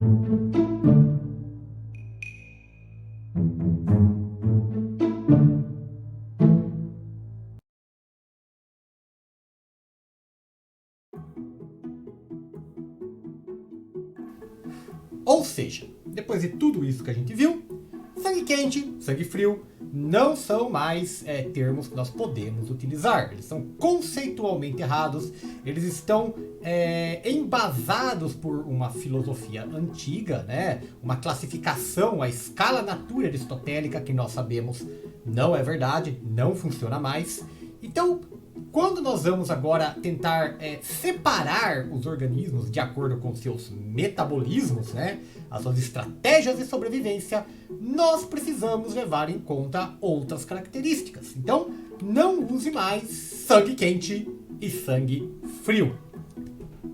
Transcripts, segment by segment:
Ou seja, depois de tudo isso que a gente viu, sangue quente, sangue frio não são mais termos que nós podemos utilizar. Eles são conceitualmente errados, eles estão embasados por uma filosofia antiga, né? Uma classificação, a escala natura aristotélica, que nós sabemos não é verdade, não funciona mais. Então, quando nós vamos agora tentar separar os organismos de acordo com seus metabolismos, né, as suas estratégias de sobrevivência, nós precisamos levar em conta outras características. Então, não use mais sangue quente e sangue frio.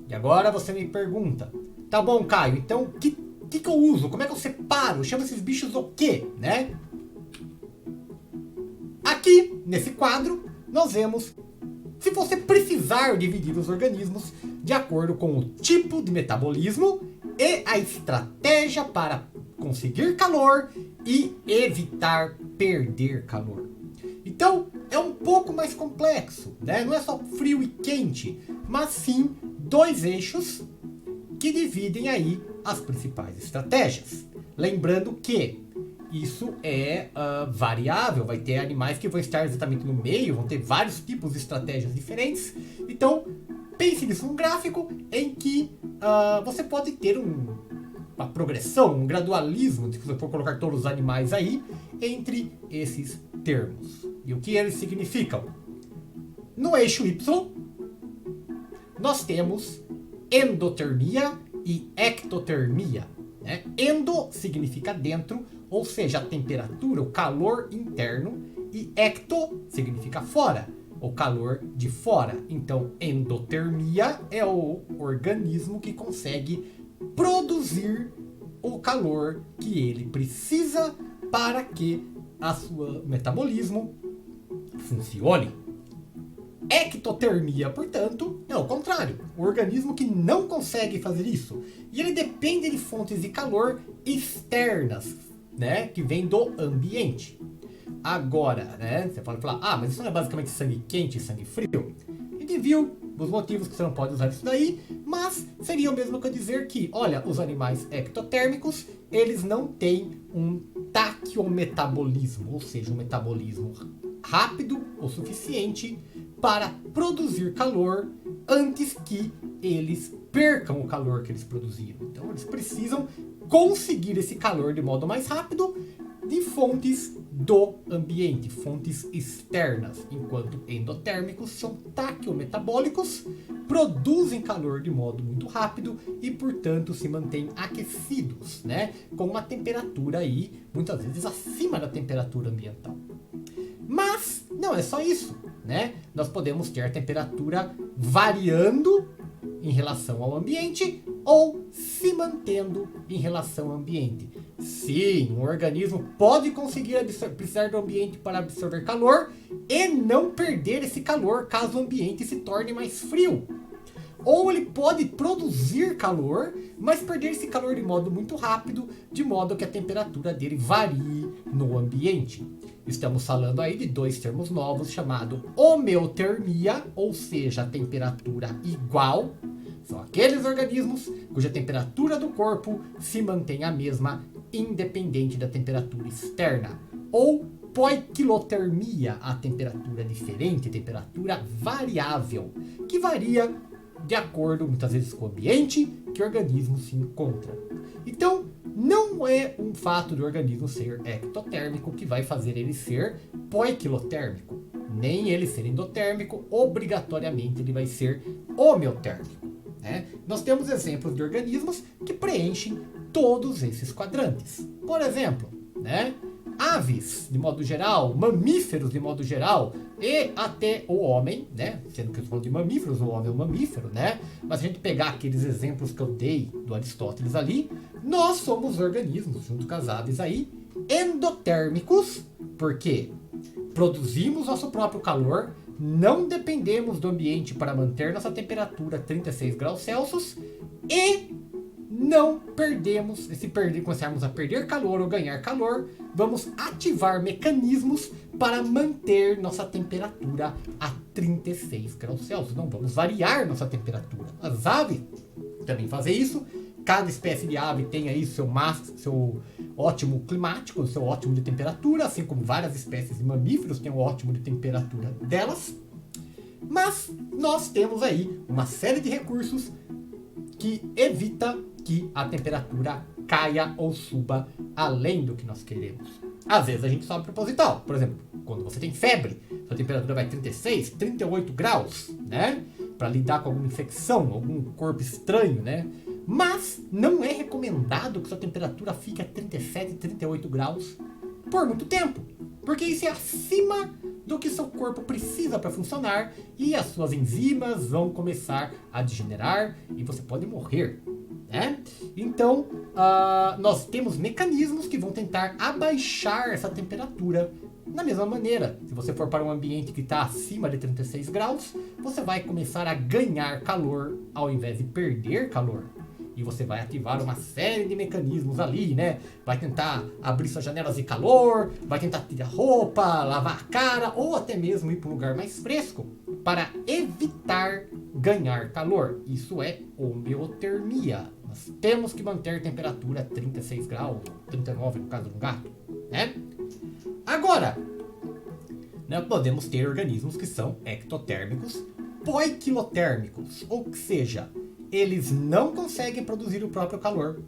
E agora você me pergunta, tá bom, Caio, então o que eu uso? Como é que eu separo? Chama esses bichos o quê, né? Aqui, nesse quadro, nós vemos se você precisar dividir os organismos de acordo com o tipo de metabolismo e a estratégia para conseguir calor e evitar perder calor. Então, é um pouco mais complexo, né? Não é só frio e quente, mas sim dois eixos que dividem aí as principais estratégias. Lembrando que isso é variável, vai ter animais que vão estar exatamente no meio, vão ter vários tipos de estratégias diferentes. Então, pense nisso num gráfico em que você pode ter uma progressão, um gradualismo, se você for colocar todos os animais aí, entre esses termos. E o que eles significam? No eixo Y, nós temos endotermia e ectotermia. Né? Endo significa dentro, ou seja, a temperatura, o calor interno, e ecto significa fora, o calor de fora. Então, endotermia é o organismo que consegue produzir o calor que ele precisa para que o seu metabolismo funcione. Ectotermia, portanto, é o contrário. O organismo que não consegue fazer isso. E ele depende de fontes de calor externas, né, que vem do ambiente. Agora, né, você pode falar, mas isso não é basicamente sangue quente e sangue frio? A gente viu os motivos que você não pode usar isso daí, mas seria o mesmo que eu dizer que, olha, os animais ectotérmicos, eles não têm um taquiometabolismo, ou seja, um metabolismo rápido o suficiente para produzir calor antes que eles percam o calor que eles produziram. Então eles precisam conseguir esse calor de modo mais rápido de fontes do ambiente, fontes externas, enquanto endotérmicos são taquiometabólicos, produzem calor de modo muito rápido e, portanto, se mantêm aquecidos, né, com uma temperatura aí, muitas vezes acima da temperatura ambiental. Mas não é só isso, né? Nós podemos ter a temperatura variando em relação ao ambiente ou se mantendo em relação ao ambiente. Sim, um organismo pode conseguir precisar do ambiente para absorver calor e não perder esse calor caso o ambiente se torne mais frio. Ou ele pode produzir calor, mas perder esse calor de modo muito rápido, de modo que a temperatura dele varie no ambiente. Estamos falando aí de dois termos novos, chamado homeotermia, ou seja, a temperatura igual. São aqueles organismos cuja temperatura do corpo se mantém a mesma, independente da temperatura externa. Ou poiquilotermia, a temperatura diferente, temperatura variável, que varia de acordo, muitas vezes, com o ambiente que o organismo se encontra. Então, não é um fato do organismo ser ectotérmico que vai fazer ele ser poiquilotérmico. Nem ele ser endotérmico, obrigatoriamente ele vai ser homeotérmico. Né? Nós temos exemplos de organismos que preenchem todos esses quadrantes. Por exemplo, né? Aves, de modo geral, mamíferos, de modo geral, e até o homem, né? Sendo que eu estou falando de mamíferos, o homem é um mamífero, né? Mas se a gente pegar aqueles exemplos que eu dei do Aristóteles ali, nós somos organismos, junto com as aves aí, endotérmicos, porque produzimos nosso próprio calor, não dependemos do ambiente para manter nossa temperatura a 36 graus Celsius e não perdemos, se começarmos a perder calor ou ganhar calor, vamos ativar mecanismos para manter nossa temperatura a 36 graus Celsius. Não vamos variar nossa temperatura. As aves também fazem isso. Cada espécie de ave tem aí seu ótimo climático, seu ótimo de temperatura, assim como várias espécies de mamíferos têm o ótimo de temperatura delas. Mas nós temos aí uma série de recursos que evita que a temperatura caia ou suba além do que nós queremos. Às vezes a gente sobe proposital. Por exemplo, quando você tem febre, sua temperatura vai 36, 38 graus, né? Para lidar com alguma infecção, algum corpo estranho, né? Mas não é recomendado que sua temperatura fique a 37, 38 graus por muito tempo. Porque isso é acima do que seu corpo precisa para funcionar e as suas enzimas vão começar a degenerar e você pode morrer, né? Então, nós temos mecanismos que vão tentar abaixar essa temperatura. Da mesma maneira, se você for para um ambiente que está acima de 36 graus, você vai começar a ganhar calor ao invés de perder calor. E você vai ativar uma série de mecanismos ali, né? Vai tentar abrir suas janelas de calor, vai tentar tirar roupa, lavar a cara, ou até mesmo ir para um lugar mais fresco para evitar ganhar calor. Isso é homeotermia. Nós temos que manter a temperatura a 36 graus, 39 no caso de um gato, né? Agora, nós podemos ter organismos que são ectotérmicos, poiquilotérmicos, ou seja, eles não conseguem produzir o próprio calor.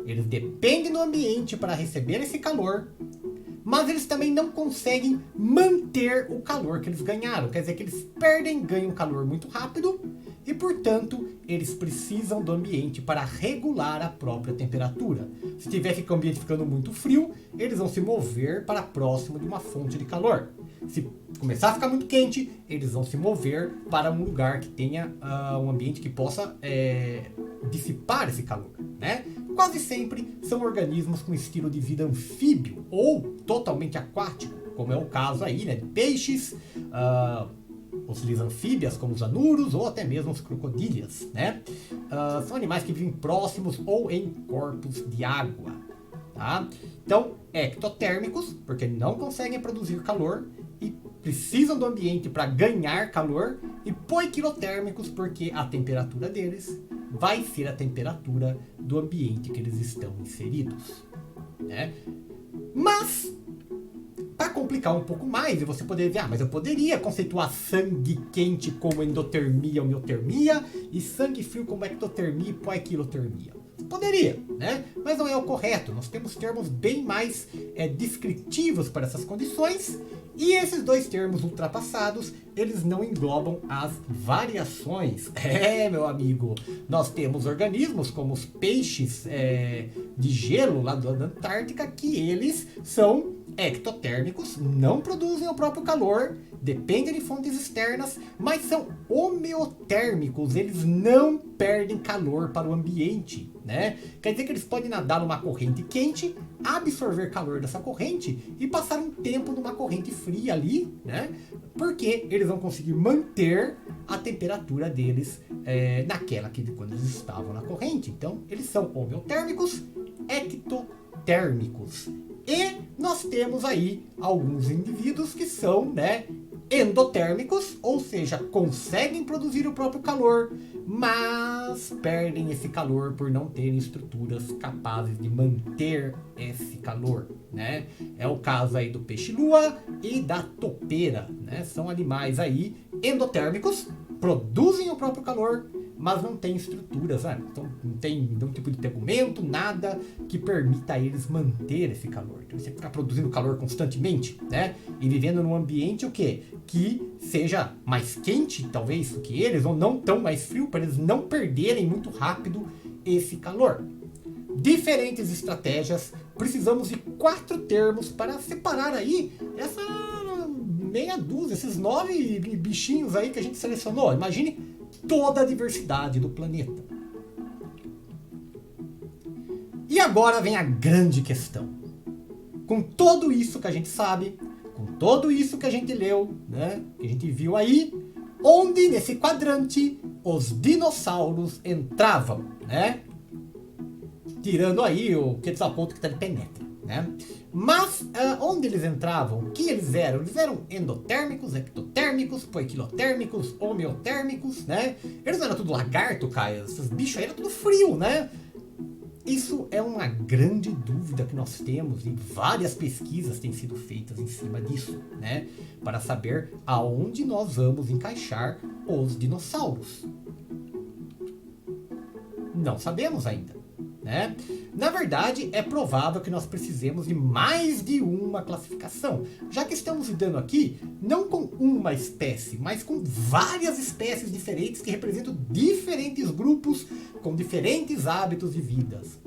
Eles dependem do ambiente para receber esse calor, mas eles também não conseguem manter o calor que eles ganharam. Quer dizer que eles ganham calor muito rápido e, portanto, eles precisam do ambiente para regular a própria temperatura. Se tiver que o ambiente ficando muito frio, eles vão se mover para próximo de uma fonte de calor. Se começar a ficar muito quente, eles vão se mover para um lugar que tenha um ambiente que possa dissipar esse calor, né? Quase sempre são organismos com estilo de vida anfíbio ou totalmente aquático, como é o caso aí, né, de peixes, os lisanfíbias, como os anuros, ou até mesmo os crocodílias, né? São animais que vivem próximos ou em corpos de água, tá? Então, ectotérmicos, porque não conseguem produzir calor e precisam do ambiente para ganhar calor, e poiquilotérmicos, porque a temperatura deles vai ser a temperatura do ambiente que eles estão inseridos, né? Mas, para complicar um pouco mais, e você poderia dizer, mas eu poderia conceituar sangue quente como endotermia ou miotermia, e sangue frio como ectotermia e poiquilotermia. Poderia, né? Mas não é o correto. Nós temos termos bem mais descritivos para essas condições, e esses dois termos ultrapassados, eles não englobam as variações. Meu amigo, nós temos organismos como os peixes de gelo lá da Antártica, que eles são ectotérmicos, não produzem o próprio calor, dependem de fontes externas, mas são homeotérmicos, eles não perdem calor para o ambiente, né? Quer dizer que eles podem nadar numa corrente quente, absorver calor dessa corrente e passar um tempo numa corrente fria ali, né? Porque eles vão conseguir manter a temperatura deles naquela que quando eles estavam na corrente. Então, eles são homeotérmicos, ectotérmicos. E nós temos aí alguns indivíduos que são, né, endotérmicos, ou seja, conseguem produzir o próprio calor, mas perdem esse calor por não terem estruturas capazes de manter esse calor, né? É o caso aí do peixe-lua e da topeira, né? São animais aí endotérmicos, produzem o próprio calor, mas não tem estruturas, né? Então não tem nenhum tipo de tegumento, nada que permita a eles manter esse calor. Então você ficar produzindo calor constantemente, né? E vivendo num ambiente o quê? Que seja mais quente, talvez, do que eles, ou não tão mais frio, para eles não perderem muito rápido esse calor. Diferentes estratégias, precisamos de 4 termos para separar aí essa meia dúzia, esses 9 bichinhos aí que a gente selecionou. Imagine toda a diversidade do planeta. E agora vem a grande questão. Com tudo isso que a gente sabe, com tudo isso que a gente leu, né, que a gente viu aí, onde nesse quadrante os dinossauros entravam, né? tirando aí o Quetzalcoatl que tá de penetra, né? Mas onde eles entravam, o que eles eram? Eles eram endotérmicos, ectotérmicos, poiquilotérmicos, homeotérmicos, né? Eles não eram tudo lagarto, Caio, esses bichos aí eram tudo frio, né? Isso é uma grande dúvida que nós temos e várias pesquisas têm sido feitas em cima disso, né? Para saber aonde nós vamos encaixar os dinossauros. Não sabemos ainda, né? Na verdade, é provável que nós precisemos de mais de uma classificação, já que estamos lidando aqui não com uma espécie, mas com várias espécies diferentes que representam diferentes grupos com diferentes hábitos de vidas.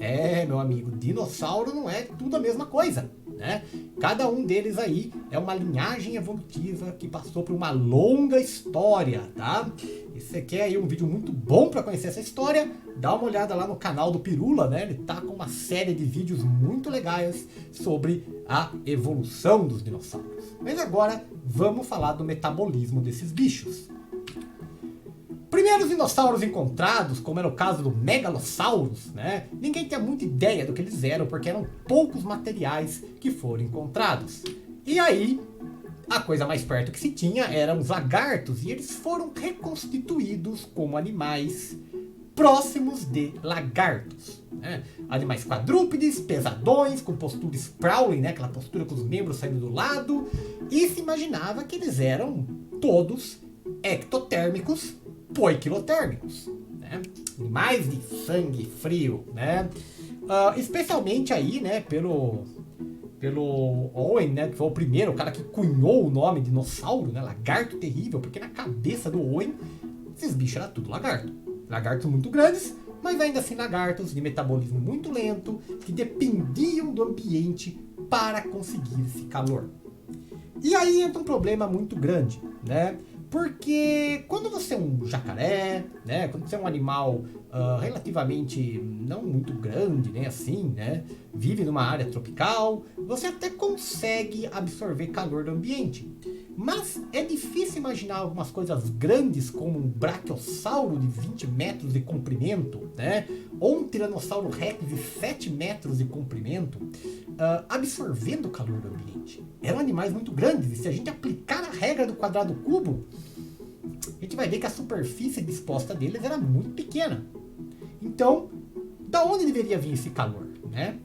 Meu amigo, dinossauro não é tudo a mesma coisa, né? Cada um deles aí é uma linhagem evolutiva que passou por uma longa história, tá? E se você quer aí um vídeo muito bom para conhecer essa história, dá uma olhada lá no canal do Pirula, né? Ele tá com uma série de vídeos muito legais sobre a evolução dos dinossauros. Mas agora vamos falar do metabolismo desses bichos. Primeiros dinossauros encontrados, como era o caso do Megalosaurus, né? Ninguém tinha muita ideia do que eles eram, porque eram poucos materiais que foram encontrados. E aí, a coisa mais perto que se tinha eram os lagartos, e eles foram reconstituídos como animais próximos de lagartos, né? Animais quadrúpedes, pesadões, com postura sprawling, né? Aquela postura com os membros saindo do lado, e se imaginava que eles eram todos ectotérmicos, poiquilotérmicos, né? Animais de sangue frio, né? Especialmente aí, né, pelo Owen, né, que foi o primeiro, o cara que cunhou o nome dinossauro, né, lagarto terrível, porque na cabeça do Owen, esses bichos eram tudo lagarto. Lagartos muito grandes, mas ainda assim lagartos de metabolismo muito lento, que dependiam do ambiente para conseguir esse calor. E aí entra um problema muito grande, né? Porque quando você é um jacaré, né? Quando você é um animal relativamente não muito grande, né? Assim, né? Vive numa área tropical, você até consegue absorver calor do ambiente. Mas é difícil imaginar algumas coisas grandes como um brachiosauro de 20 metros de comprimento, né? Ou um tiranossauro rex de 7 metros de comprimento, absorvendo o calor do ambiente. Eram animais muito grandes, e se a gente aplicar a regra do quadrado cubo, a gente vai ver que a superfície disposta deles era muito pequena. Então, da onde deveria vir esse calor, né?